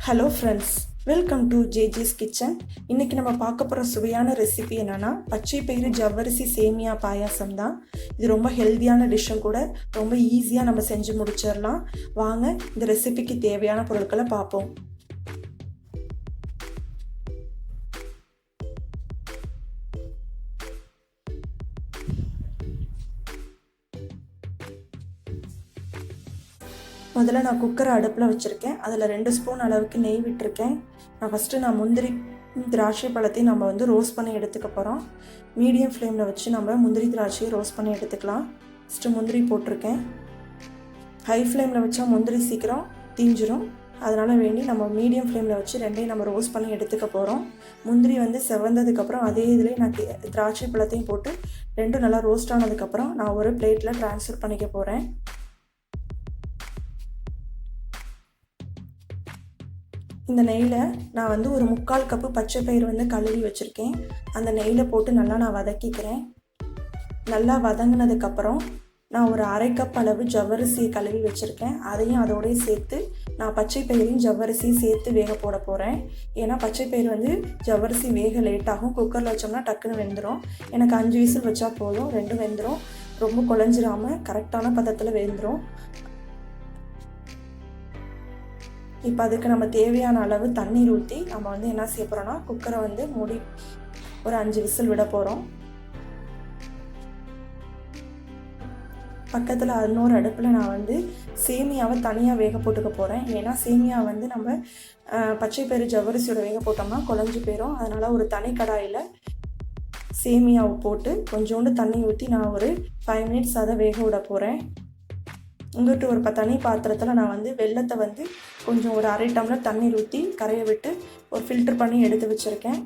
Hello friends, welcome to ஜேஜிஸ் kitchen. இன்றைக்கி நம்ம பார்க்க போகிற சுவையான ரெசிபி என்னென்னா பச்சை பயிறு ஜவ்வரிசி சேமியா பாயாசம் தான். இது ரொம்ப ஹெல்த்தியான டிஷ்ஷும் கூட, ரொம்ப ஈஸியாக நம்ம செஞ்சு முடிச்சிடலாம். வாங்க இந்த ரெசிபிக்கு தேவையான பொருட்களை பார்ப்போம். முதல்ல நான் குக்கரை அடுப்பில் வச்சுருக்கேன். அதில் 2 ஸ்பூன் அளவுக்கு நெய் விட்டுருக்கேன். நான் முந்திரி திராட்சை பழத்தையும் நம்ம ரோஸ்ட் பண்ணி எடுத்துக்க போகிறோம். மீடியம் ஃப்ளேமில் வச்சு நம்ம முந்திரி திராட்சையை ரோஸ்ட் பண்ணி எடுத்துக்கலாம். ஃபஸ்ட்டு முந்திரி போட்டிருக்கேன். ஹை ஃப்ளேமில் வச்சா முந்திரி சீக்கிரம் தீஞ்சிரும். அதனால் வேண்டி நம்ம மீடியம் ஃப்ளேமில் வச்சு ரெண்டையும் நம்ம ரோஸ்ட் பண்ணி எடுத்துக்க போகிறோம். முந்திரி செவந்ததுக்கப்புறம் அதே இதிலே நான் திராட்சை பழத்தையும் போட்டு ரெண்டும் நல்லா ரோஸ்ட் ஆனதுக்கப்புறம் நான் ஒரு பிளேட்டில் ட்ரான்ஸ்ஃபர் பண்ணிக்க போகிறேன். இந்த நெய்யில் நான் ஒரு 3/4 கப்பு பச்சை பயிறு கழுவி வச்சுருக்கேன். அந்த நெய்யில் போட்டு நல்லா நான் வதக்கிக்கிறேன். நல்லா வதங்கினதுக்கப்புறம் நான் ஒரு 1/2 கப் அளவு ஜவ்வரிசியை கழுவி வச்சுருக்கேன். அதையும் அதோடய சேர்த்து நான் பச்சை பயிரையும் ஜவ்வரிசியும் சேர்த்து வேக போட போகிறேன். ஏன்னா பச்சை பயிறு ஜவ்வரிசி வேக லேட் ஆகும். குக்கரில் வச்சோம்னா டக்குன்னு வெந்துடும். எனக்கு 5 விசில் வச்சா போதும், 2 வெந்துடும். ரொம்ப குழஞ்சிராமல் கரெக்டான பதத்தில் வெந்துடும். இப்போ அதுக்கு நம்ம தேவையான அளவு தண்ணீர் ஊற்றி நம்ம என்ன செய்ய போகிறோன்னா குக்கரை மூடி ஒரு 5 விசில் விட போகிறோம். பக்கத்தில் இன்னொரு அடுப்பில் நான் சேமியாவை தனியாக வேக போட்டுக்க போகிறேன். ஏன்னா சேமியா நம்ம பச்சை பயிறு ஜவ்வரிசியோட வேக போட்டோம்னா குழஞ்சி போயிடும். அதனால் ஒரு தனி கடாயில் சேமியாவை போட்டு கொஞ்சோண்டு தண்ணி ஊற்றி நான் ஒரு 5 மினிட்ஸ் அதை வேக விட போகிறேன். இங்கிட்டு ஒரு தனி பாத்திரத்தில் நான் வெல்லத்தை கொஞ்சம் ஒரு 1/2 டம்ளர் தண்ணீர் ஊற்றி கரைய விட்டு ஒரு ஃபில்டர் பண்ணி எடுத்து வச்சுருக்கேன்.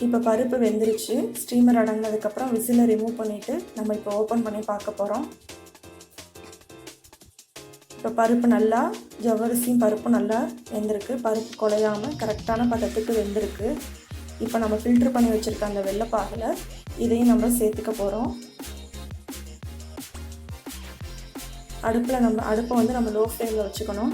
இப்போ பருப்பு வெந்துருச்சு. ஸ்டீமர் அடங்கினதுக்கப்புறம் விசிலை ரிமூவ் பண்ணிவிட்டு நம்ம இப்போ ஓப்பன் பண்ணி பார்க்க போகிறோம். இப்போ பருப்பு நல்லா ஜவ்வரிசியும் பருப்பும் நல்லா வெந்திருக்கு. பருப்பு குழையாமல் கரெக்டான பதத்துக்கு வெந்திருக்கு. இப்போ நம்ம ஃபில்டர் பண்ணி வச்சுருக்க அந்த வெள்ளைப்பாகில் இதையும் நம்ம சேர்த்துக்க போகிறோம். அடுப்பை நம்ம லோ ஃப்ளேமில் வச்சுக்கணும்.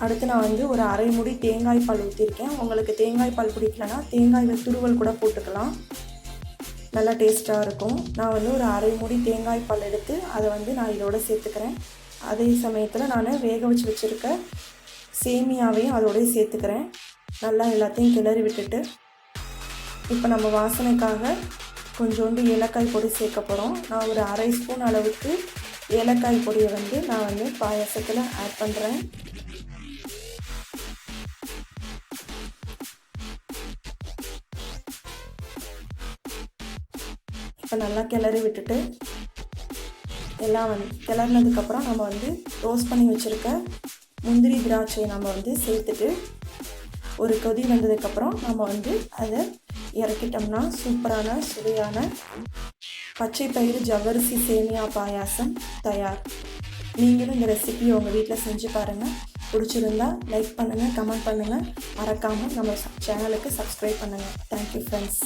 அடுத்து நான் ஒரு அரை முடி தேங்காய் பால் ஊற்றிருக்கேன். உங்களுக்கு தேங்காய் பால் பிடிக்கலன்னா தேங்காய் துருவல் கூட போட்டுக்கலாம், நல்லா டேஸ்ட்டாக இருக்கும். நான் ஒரு அரை முடி தேங்காய் பால் எடுத்து அதை நான் இதோட சேர்த்துக்கிறேன். அதே சமயத்தில் நான் வேக வச்சுருக்க சேமியாவையும் அதோடய சேர்த்துக்கிறேன். நல்லா எல்லாத்தையும் கிளறி விட்டுட்டு இப்போ நம்ம வாசனைக்காக கொஞ்சோண்டு ஏலக்காய் பொடி சேர்க்க போகிறோம். நான் ஒரு 1/2 ஸ்பூன் அளவுக்கு ஏலக்காய் பொடியை நான் பாயாசத்தில் ஆட் பண்ணுறேன். இப்போ நல்லா கிளறி விட்டுட்டு எல்லாம் கிளறினதுக்கப்புறம் நம்ம ரோஸ்ட் பண்ணி வச்சுருக்க முந்திரி திராட்சையை நம்ம சேர்த்துட்டு ஒரு கொதி வந்ததுக்கப்புறம் நம்ம அதை இறக்கிட்டோம்னா சூப்பரான சுவையான பச்சை பயிறு ஜவ்வரிசி சேமியா பாயாசம் தயார். நீங்களும் இந்த ரெசிபியை உங்கள் வீட்டில் செஞ்சு பாருங்கள். பிடிச்சிருந்தா லைக் பண்ணுங்கள், கமெண்ட் பண்ணுங்கள். மறக்காமல் நம்ம சேனலுக்கு சப்ஸ்கிரைப் பண்ணுங்கள். Thank you friends.